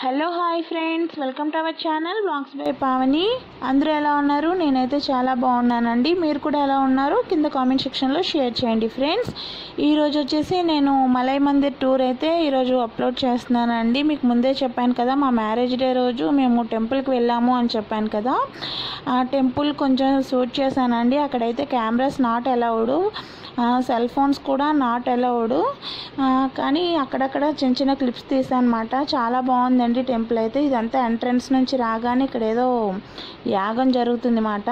Hello hi friends, welcome to our channel vlogs by Pavani. అందరూ ఎలా ఉన్నారు? నేనైతే చాలా బాగున్నానండి. మీరు కూడా ఎలా ఉన్నారు? కింద కామెంట్ సెక్షన్లో షేర్ చేయండి ఫ్రెండ్స్. ఈరోజు వచ్చేసి నేను మలై మందిర్ టూర్ అయితే ఈరోజు అప్లోడ్ చేస్తున్నానండి. మీకు ముందే చెప్పాను కదా, మా మ్యారేజ్ డే రోజు మేము టెంపుల్కి వెళ్ళాము అని చెప్పాను కదా. ఆ టెంపుల్ కొంచెం షూట్ చేశానండి. అక్కడైతే cameras not allowed, cell phones కూడా నాట్ అలౌడ్, కానీ అక్కడక్కడ చిన్న చిన్న క్లిప్స్ తీసాను అనమాట. చాలా బాగుందండి టెంపుల్ అయితే. ఇదంతా ఎంట్రన్స్ నుంచి రాగానే ఇక్కడ ఏదో యాగం జరుగుతుంది అన్నమాట.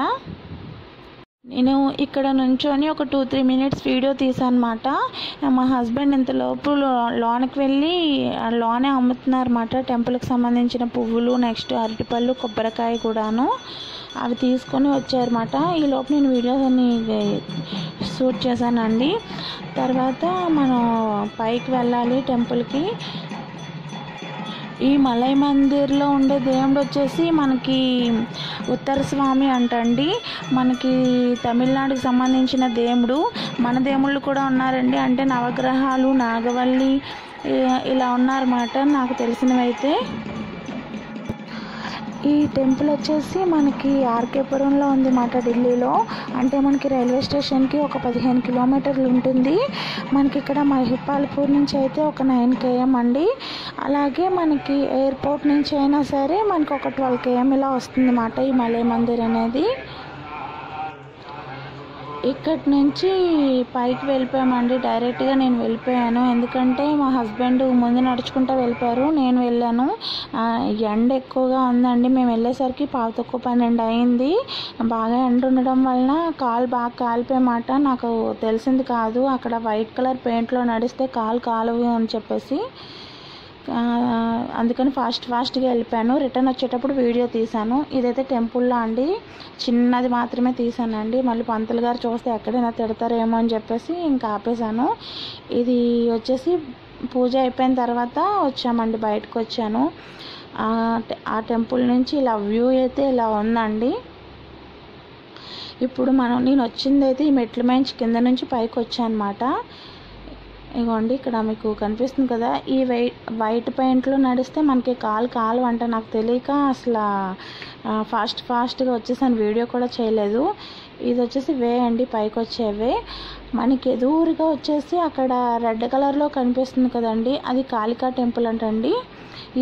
నేను ఇక్కడ నుంచొని ఒక 2-3 మినిట్స్ వీడియో తీసాను అనమాట. మా హస్బెండ్ ఇంతలోపు లోనికి వెళ్ళి లోనే అమ్ముతున్నారన్నమాట టెంపుల్కి సంబంధించిన పువ్వులు, నెక్స్ట్ అరటిపళ్ళు, కొబ్బరికాయ కూడాను. అవి తీసుకొని వచ్చారన్నమాట. ఈ లోపు నేను వీడియోస్ అన్ని షూట్ చేశానండి. తర్వాత మనం పైకి వెళ్ళాలి టెంపుల్కి. ఈ మలై మందిర్లో ఉండే దేవుడు వచ్చేసి మనకి ఉత్తర స్వామి అంటండి. మనకి తమిళనాడుకి సంబంధించిన దేవుడు. మన దేవుళ్ళు కూడా ఉన్నారండి, అంటే నవగ్రహాలు, నాగవల్లి ఇలా ఉన్నారన్నమాట నాకు తెలిసినవైతే. ఈ టెంపుల్ వచ్చేసి మనకి ఆర్కేపురంలో ఉంది అన్నమాట, ఢిల్లీలో. అంటే మనకి రైల్వే స్టేషన్కి ఒక 15 కిలోమీటర్లు ఉంటుంది. మనకి ఇక్కడ మహిపాల్పూర్ నుంచి అయితే ఒక 9 km అండి. అలాగే మనకి ఎయిర్పోర్ట్ నుంచి అయినా సరే మనకి ఒక 12 km ఇలా వస్తుంది అన్నమాట ఈ మలై మందిర్ అనేది. ఇక్కడి నుంచి పైకి వెళ్ళిపోయామండి. డైరెక్ట్గా నేను వెళ్ళిపోయాను, ఎందుకంటే మా హస్బెండ్ ముందు నడుచుకుంటూ వెళ్ళిపోయారు, నేను వెళ్ళాను. ఎండ ఎక్కువగా ఉందండి. మేము వెళ్ళేసరికి 11:12 అయింది. బాగా ఎండ ఉండడం వలన కాలు బాగా కాలిపోయమాట. నాకు తెలిసింది కాదు, అక్కడ వైట్ కలర్ పెయింట్లో నడిస్తే కాలు కాలవు అని చెప్పేసి. అందుకని ఫాస్ట్గా వెళ్ళిపోయాను. రిటర్న్ వచ్చేటప్పుడు వీడియో తీశాను. ఇదైతే టెంపుల్లో అండి, చిన్నది మాత్రమే తీసానండి. మళ్ళీ పంతులు గారు చూస్తే ఎక్కడైనా తిడతారేమో అని చెప్పేసి ఇంకా ఆపేశాను. ఇది వచ్చేసి పూజ అయిపోయిన తర్వాత వచ్చామండి, బయటకు వచ్చాను. ఆ టెంపుల్ నుంచి ఇలా వ్యూ అయితే ఇలా ఉందండి. ఇప్పుడు నేను వచ్చింది అయితే ఈ మెట్ల మంచి కింద నుంచి పైకి వచ్చాను అన్నమాట. ఇగోండి ఇక్కడ మీకు కనిపిస్తుంది కదా, ఈ వైట్ పెయింట్లో నడిస్తే మనకి కాలు అంటే నాకు తెలియక అసలు ఫాస్ట్గా వచ్చేసాను, వీడియో కూడా చేయలేదు. ఇది వచ్చేసి వే అండి, పైకి వచ్చేవే. మనకి ఎదురుగా వచ్చేసి అక్కడ రెడ్ కలర్లో కనిపిస్తుంది కదండి, అది కాళికా టెంపుల్ అంటండి.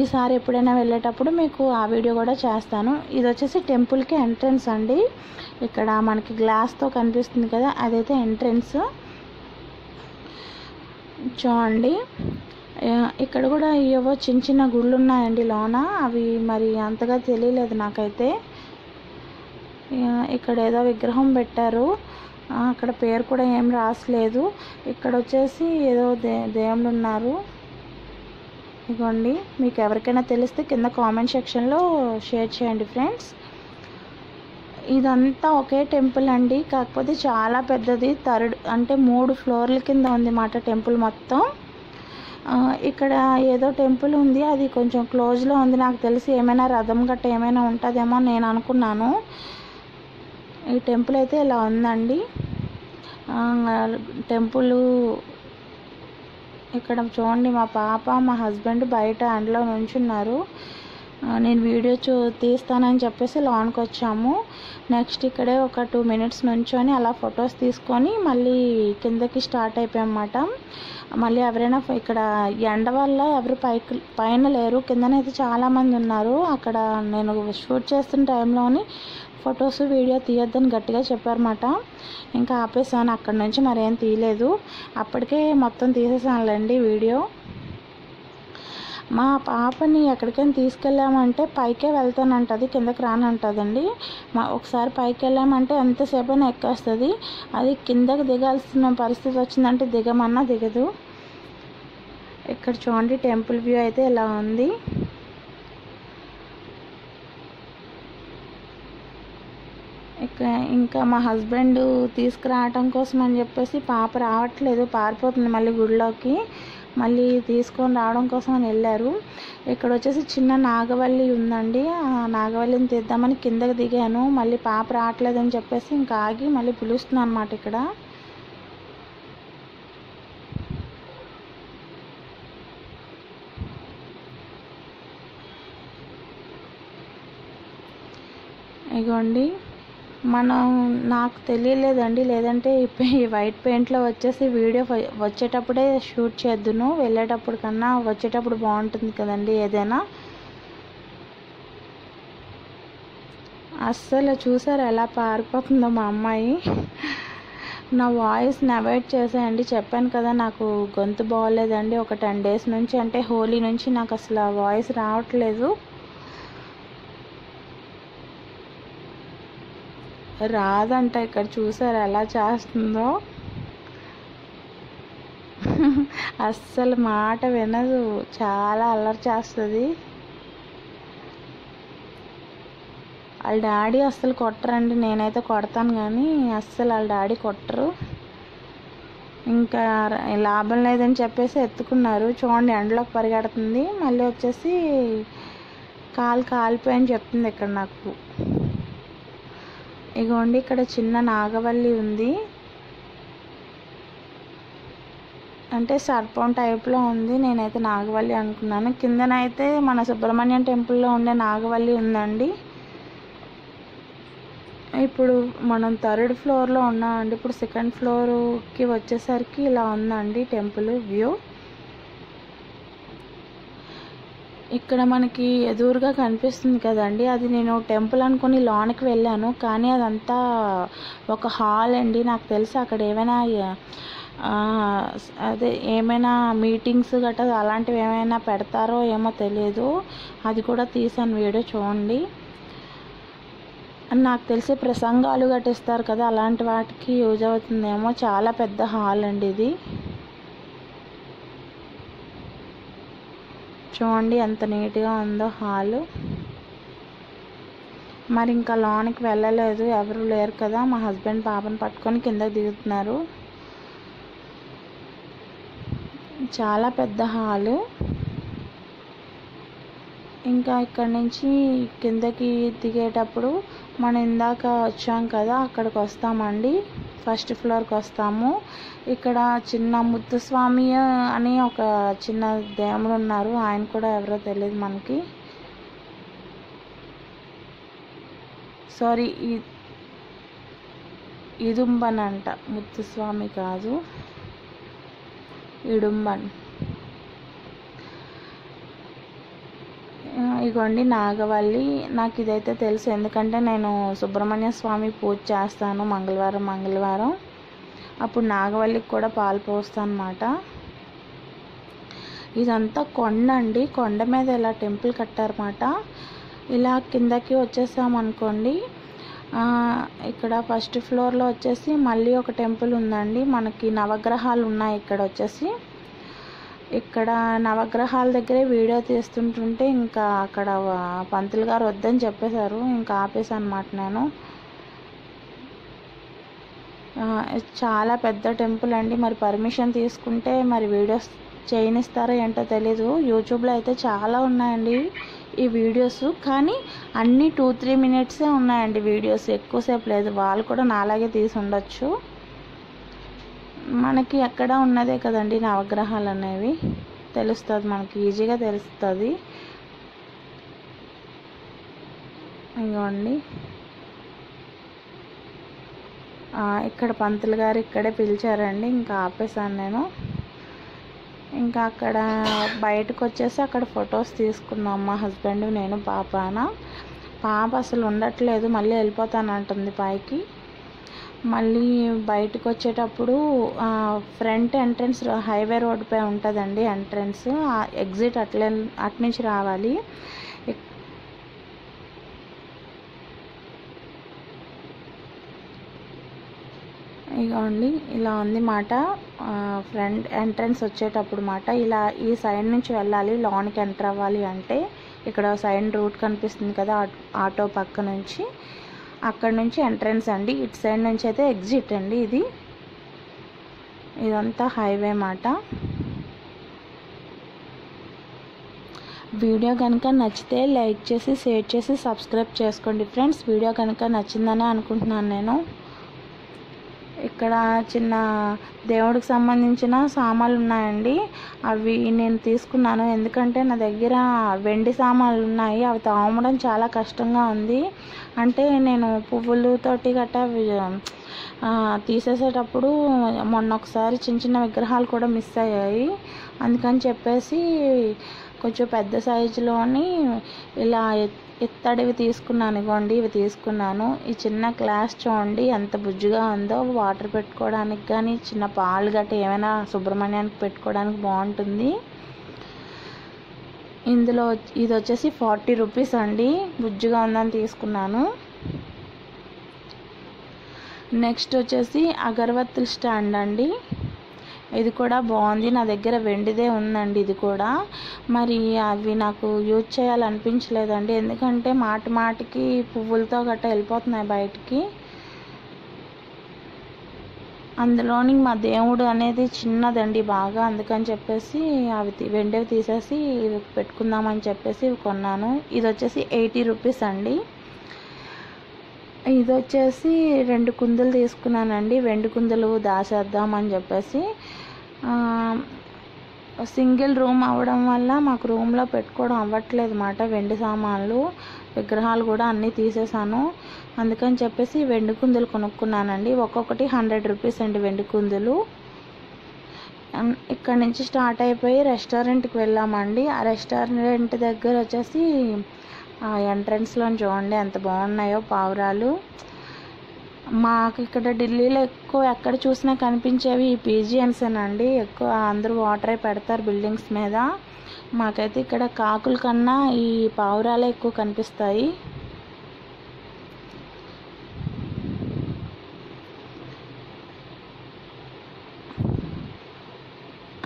ఈసారి ఎప్పుడైనా వెళ్ళేటప్పుడు మీకు ఆ వీడియో కూడా చేస్తాను. ఇది వచ్చేసి టెంపుల్కి ఎంట్రన్స్ అండి. ఇక్కడ మనకి గ్లాస్తో కనిపిస్తుంది కదా, అదైతే ఎంట్రన్స్. చూడండి, ఇక్కడ కూడా ఏవో చిన్న చిన్న గుళ్ళు ఉన్నాయండి లోన. అవి మరి అంతగా తెలియలేదు నాకైతే. ఇక్కడ ఏదో విగ్రహం పెట్టారు, అక్కడ పేరు కూడా ఏం రాసలేదు. ఇక్కడ వచ్చేసి ఏదో దేవుళ్ళు ఉన్నారు. ఇగోండి, మీకు ఎవరికైనా తెలిస్తే కింద కామెంట్ సెక్షన్లో షేర్ చేయండి ఫ్రెండ్స్. ఇదంతా ఒకే టెంపుల్ అండి, కాకపోతే చాలా పెద్దది. అంటే 3 ఫ్లోర్ల కింద ఉంది మాట టెంపుల్ మొత్తం. ఇక్కడ ఏదో టెంపుల్ ఉంది, అది కొంచెం క్లోజ్లో ఉంది. నాకు తెలిసి ఏమైనా రథం గట్ట ఏమైనా ఉంటుందేమో నేను అనుకున్నాను. ఈ టెంపుల్ అయితే ఇలా ఉందండి టెంపుల్. ఇక్కడ చూడండి, మా పాప మా హస్బెండ్ బయట ఎండలో నుంచున్నారు. నేను వీడియో తీస్తానని చెప్పేసి లోనికి వచ్చాము. నెక్స్ట్ ఇక్కడే ఒక 2 మినిట్స్ నుంచొని అలా ఫొటోస్ తీసుకొని మళ్ళీ కిందకి స్టార్ట్ అయిపోయామన్నమాట. మళ్ళీ ఎవరైనా ఇక్కడ ఎండ వల్ల ఎవరు పైన లేరు, కిందనైతే చాలామంది ఉన్నారు. అక్కడ నేను షూట్ చేస్తున్న టైంలోని ఫొటోస్ వీడియో తీయొద్దని గట్టిగా చెప్పారన్నమాట. ఇంకా ఆపేసాను, అక్కడ నుంచి మరేం తీయలేదు. అప్పటికే మొత్తం తీసేసానులేండి వీడియో. మా పాపని ఎక్కడికైనా తీసుకెళ్ళామంటే పైకే వెళ్తానంటది, కిందకి రానంటుందండి. ఒకసారి పైకి వెళ్ళామంటే ఎంతసేపైనా ఎక్కేస్తుంది. అది కిందకి దిగాల్సిన పరిస్థితి వచ్చిందంటే దిగమన్నా దిగదు. ఇక్కడ చూడండి, టెంపుల్ వ్యూ అయితే ఇలా ఉంది. ఇంకా మా హస్బెండ్ తీసుకురావటం కోసం అని చెప్పేసి పాప రావట్లేదు, పారిపోతుంది మళ్ళీ గుడిలోకి. మళ్ళీ తీసుకొని రావడం కోసం అని వెళ్ళారు. ఇక్కడ వచ్చేసి చిన్న నాగవల్లి ఉందండి, ఆ నాగవల్లిని తీద్దామని కిందకి దిగాను. మళ్ళీ పాప రావట్లేదని చెప్పేసి ఇంకా ఆగి మళ్ళీ పిలుస్తున్నాను అన్నమాట ఇక్కడ. ఇగోండి నాకు తెలియలేదండి, లేదంటే ఈ వైట్ పెయింట్లో వచ్చేసి వీడియో వచ్చేటప్పుడే షూట్ చేద్దును, వెళ్ళేటప్పుడు కన్నా వచ్చేటప్పుడు బాగుంటుంది కదండి ఏదైనా. అస్సలు చూసారు ఎలా పారిపోతుందో మా అమ్మాయి. నా వాయిస్ని అవాయిడ్ చేసేయండి, చెప్పాను కదా నాకు గొంతు బాగోలేదండి ఒక 10 days నుంచి, అంటే హోలీ నుంచి నాకు అసలు ఆ వాయిస్ రావట్లేదు. రాదంట, ఇక్కడ చూసారు ఎలా చేస్తుందో. అస్సలు మాట వినదు, చాలా అల్లరి చేస్తుంది. వాళ్ళ డాడీ అస్సలు కొట్టరండి, నేనైతే కొడతాను కానీ అస్సలు వాళ్ళ డాడీ కొట్టరు. ఇంకా లాభం లేదని చెప్పేసి ఎత్తుకున్నారు. చూడండి ఎండలోకి పరిగెడుతుంది, మళ్ళీ వచ్చేసి కాలిపోయని చెప్తుంది ఇక్కడ నాకు. ఇగోండి ఇక్కడ చిన్న నాగవల్లి ఉంది, అంటే సర్పం టైప్లో ఉంది, నేనైతే నాగవల్లి అనుకున్నాను. కిందనైతే మన సుబ్రహ్మణ్యం టెంపుల్లో ఉండే నాగవల్లి ఉందండి. ఇప్పుడు మనం 3rd floorలో ఉన్నామండి, ఇప్పుడు 2nd floorకి వచ్చేసరికి ఇలా ఉందండి టెంపుల్ వ్యూ. ఇక్కడ మనకి ఎదురుగా కనిపిస్తుంది కదండి, అది నేను టెంపుల్ అనుకుని లోనికి వెళ్ళాను, కానీ అదంతా ఒక హాల్ అండి. నాకు తెలిసి అక్కడ ఏమైనా మీటింగ్స్ గట్రా అలాంటివి ఏమైనా పెడతారో ఏమో తెలియదు, అది కూడా తీసాను వీడియో చూడండి. నాకు తెలిసి ప్రసంగాలు గట్టిస్తారు కదా, అలాంటి వాటికి యూజ్ అవుతుందేమో. చాలా పెద్ద హాల్ అండి ఇది, చూడండి ఎంత నీట్గా ఉందో హాలు. మరి ఇంకా లోనికి వెళ్ళలేదు, ఎవరు లేరు కదా, మా హస్బెండ్ పాపను పట్టుకొని కిందకి దిగుతున్నారు. చాలా పెద్ద హాలు. ఇంకా ఇక్కడ నుంచి కిందకి దిగేటప్పుడు మనం ఇందాక వచ్చాం కదా అక్కడికి వస్తామండి, 1st floorకి వస్తాము. ఇక్కడ చిన్న ముత్తుస్వామి అని ఒక చిన్న దేవుడు ఉన్నారు, ఆయన కూడా ఎవరో తెలియదు మనకి. సారీ, ఇడుంబన్ అంట, ముత్తుస్వామి కాదు, ఇడుంబన్. ఇగోండి నాగవల్లి. నాకు ఇదైతే తెలుసు, ఎందుకంటే నేను సుబ్రహ్మణ్య స్వామి పూజ చేస్తాను మంగళవారం. అప్పుడు నాగవల్లికి కూడా పాలు పోస్తాను అన్నమాట. ఇదంతా కొండ అండి, కొండ మీద ఇలా టెంపుల్ కట్టారన్నమాట. ఇలా కిందకి వచ్చేసామనుకోండి, ఇక్కడ 1st floorలో వచ్చేసి మళ్ళీ ఒక టెంపుల్ ఉందండి. మనకి నవగ్రహాలు ఉన్నాయి ఇక్కడ వచ్చేసి. ఇక్కడ నవగ్రహాల దగ్గరే వీడియో తీస్తుంటుంటే ఇంకా అక్కడ పంతులు గారు వద్దని చెప్పేశారు, ఇంకా ఆపేసాను అన్నమాట నేను. చాలా పెద్ద టెంపుల్ అండి, మరి పర్మిషన్ తీసుకుంటే మరి వీడియోస్ చేయనిస్తారో ఏంటో తెలీదు. యూట్యూబ్లో అయితే చాలా ఉన్నాయండి ఈ వీడియోస్, కానీ అన్నీ 2-3 minutes ఉన్నాయండి వీడియోస్, ఎక్కువసేపు లేదు. వాళ్ళు కూడా నాలాగే తీసి ఉండొచ్చు. మనకి ఎక్కడ ఉన్నదే కదండి నవగ్రహాలు అనేవి, తెలుస్తుంది మనకి, ఈజీగా తెలుస్తుంది. ఇదిగోండి ఇక్కడ పంతులు గారు ఇక్కడే పిలిచారండి, ఇంకా ఆపేసాను నేను. ఇంకా అక్కడ బయటకు వచ్చేసి అక్కడ ఫొటోస్ తీసుకున్నాం మా హస్బెండ్, నేను, పాప అసలు ఉండట్లేదు, మళ్ళీ వెళ్ళిపోతాను అంటుంది పైకి. మళ్ళీ బయటకు వచ్చేటప్పుడు ఫ్రంట్ ఎంట్రన్స్ హైవే రోడ్డుపై ఉంటుందండి ఎంట్రన్స్, ఎగ్జిట్ అట్నుంచి రావాలి. ఇగోండి ఇలా ఉంది మాట ఫ్రంట్ ఎంట్రన్స్ వచ్చేటప్పుడు మాట. ఇలా ఈ సైడ్ నుంచి వెళ్ళాలి లోనికి ఎంటర్ అవ్వాలి అంటే. ఇక్కడ సైడ్ రూట్ కనిపిస్తుంది కదా ఆటో పక్క నుంచి, అక్కడ నుంచి ఎంట్రన్స్ అండి. ఇటు సైడ్ నుంచి అయితే ఎగ్జిట్ అండి. ఇదంతా హైవే మాట. వీడియో కనుక నచ్చితే లైక్ చేసి షేర్ చేసి సబ్స్క్రైబ్ చేసుకోండి ఫ్రెండ్స్. వీడియో కనుక నచ్చిందని అనుకుంటున్నాను నేను. ఇక్కడ చిన్న దేవుడికి సంబంధించిన సామాన్లు ఉన్నాయండి. అవి నేను తీసుకున్నాను, ఎందుకంటే నా దగ్గర వెండి సామాన్లు ఉన్నాయి. అవి తామడం చాలా కష్టంగా ఉంది. అంటే నేను పువ్వులతోటి గట్టా తీసేసేటప్పుడు మొన్న ఒకసారి చిన్న చిన్న విగ్రహాలు కూడా మిస్ అయ్యాయి. అందుకని చెప్పేసి కొంచెం పెద్ద సైజులోని ఇలా ఇత్తడివి తీసుకున్నాను. ఇవ్వండి, ఇవి తీసుకున్నాను. ఈ చిన్న గ్లాస్ చూడండి ఎంత బుజ్జిగా ఉందో. వాటర్ పెట్టుకోవడానికి కానీ చిన్న పాలు గట్ట ఏమైనా సుబ్రహ్మణ్యానికి పెట్టుకోవడానికి బాగుంటుంది. ఇందులో ఇది వచ్చేసి 40 రూపీస్ అండి. బుజ్జిగా ఉందని తీసుకున్నాను. నెక్స్ట్ వచ్చేసి అగరబత్తుల స్టాండ్ అండి. ఇది కూడా బాగుంది. నా దగ్గర వెండిదే ఉందండి. ఇది కూడా మరి అవి నాకు యూజ్ చేయాలనిపించలేదండి, ఎందుకంటే మాటికి పువ్వులతో గట్ట వెళ్ళిపోతున్నాయి బయటికి. అందులోని మా దేవుడు అనేది చిన్నదండి బాగా, అందుకని చెప్పేసి అవి వెండివి తీసేసి ఇవి పెట్టుకుందామని చెప్పేసి ఇవి కొన్నాను. ఇది వచ్చేసి 80 రూపీస్ అండి. ఇది వచ్చేసి 2 కుందులు తీసుకున్నానండి. వెండి కుందులు దాచేద్దామని చెప్పేసి. సింగిల్ రూమ్ అవ్వడం వల్ల మాకు రూమ్లో పెట్టుకోవడం అవ్వట్లేదు అన్నమాట. వెండి సామాన్లు విగ్రహాలు కూడా అన్నీ తీసేసాను. అందుకని చెప్పేసి వెండి కుందులు కొనుక్కున్నానండి. ఒక్కొక్కటి 100 రూపీస్ అండి వెండి కుందులు. ఇక్కడ నుంచి స్టార్ట్ అయిపోయి రెస్టారెంట్కి వెళ్ళామండి. ఆ రెస్టారెంట్ దగ్గర వచ్చేసి ఆ ఎంట్రన్స్లో చూడండి ఎంత బాగున్నాయో పావురాలు. మాకు ఇక్కడ ఢిల్లీలో ఎక్కువ ఎక్కడ చూసినా కనిపించేవి ఈ పీజియన్సేనండి. ఎక్కువ అందరూ వాటరే పెడతారు బిల్డింగ్స్ మీద. మాకైతే ఇక్కడ కాకుల కన్నా ఈ పావురాలే ఎక్కువ కనిపిస్తాయి.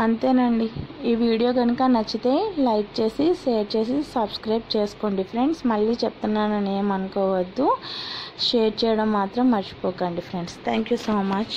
అంతేనండి. ఈ వీడియో కనుక నచ్చితే లైక్ చేసి షేర్ చేసి సబ్స్క్రైబ్ చేసుకోండి ఫ్రెండ్స్. మళ్ళీ చెప్తున్నానని ఏమనుకోవద్దు. షేర్ చేయడం మాత్రం మర్చిపోకండి friends. Thank you so much.